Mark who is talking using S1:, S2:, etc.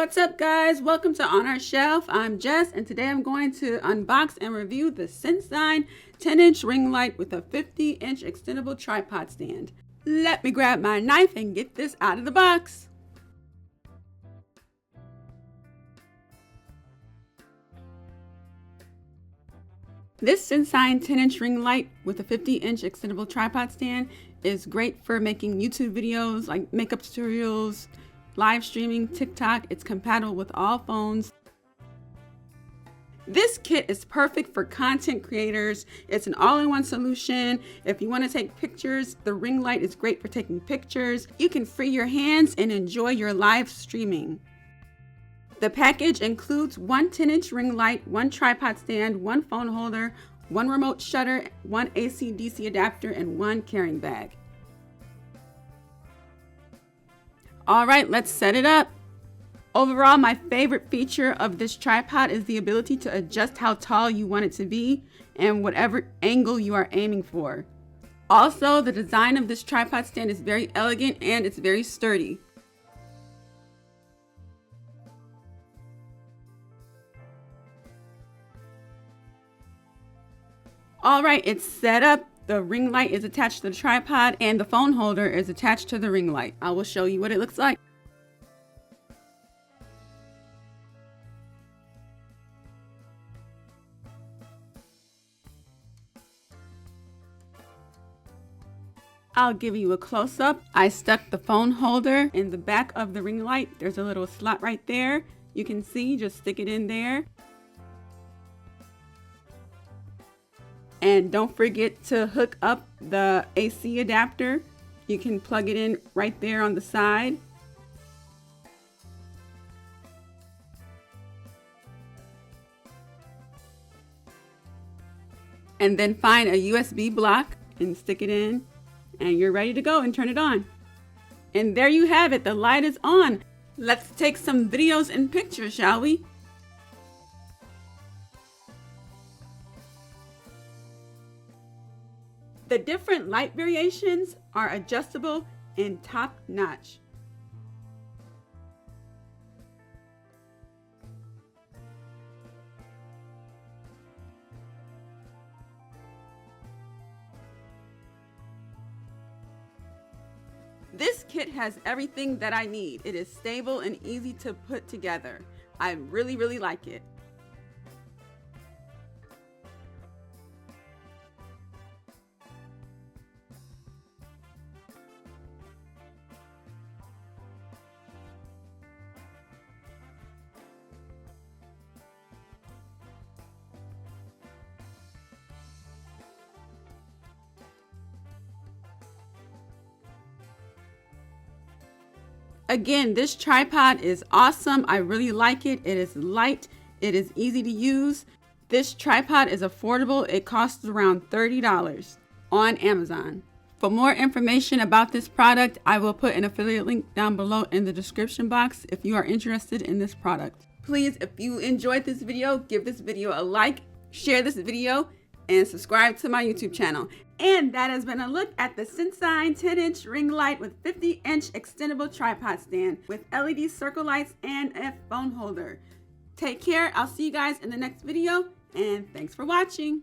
S1: What's up guys, welcome to Onourshelf. I'm Jess and today I'm going to unbox and review the Sensyne 10-inch ring light with a 50-inch extendable tripod stand. Let me grab my knife and get this out of the box. This Sensyne 10-inch ring light with a 50-inch extendable tripod stand is great for making YouTube videos like makeup tutorials, live streaming, TikTok. It's compatible with all phones. This kit is perfect for content creators. It's an all-in-one solution. If you want to take pictures, the ring light is great for taking pictures. You can free your hands and enjoy your live streaming. The package includes one 10-inch ring light, one tripod stand, one phone holder, one remote shutter, one AC/DC adapter, and one carrying bag. All right, let's set it up. Overall, my favorite feature of this tripod is the ability to adjust how tall you want it to be and whatever angle you are aiming for. Also, the design of this tripod stand is very elegant and it's very sturdy. All right, it's set up. The ring light is attached to the tripod and the phone holder is attached to the ring light. I will show you what it looks like. I'll give you a close-up. I stuck the phone holder in the back of the ring light. There's a little slot right there. You can see, just stick it in there. And don't forget to hook up the AC adapter. You can plug it in right there on the side. And then find a USB block and stick it in. And you're ready to go and turn it on. And there you have it, the light is on. Let's take some videos and pictures, shall we? The different light variations are adjustable and top-notch. This kit has everything that I need. It is stable and easy to put together. I really like it. Again, this tripod is awesome. I really like it. It is light. It is easy to use. This tripod is affordable. It costs around $30 on Amazon. For more information about this product, I will put an affiliate link down below in the description box if you are interested in this product. Please, if you enjoyed this video, give this video a like, share this video, and subscribe to my YouTube channel. And that has been a look at the Sensyne 10-inch ring light with 50-inch extendable tripod stand with LED circle lights and a phone holder. Take care. I'll see you guys in the next video, and thanks for watching.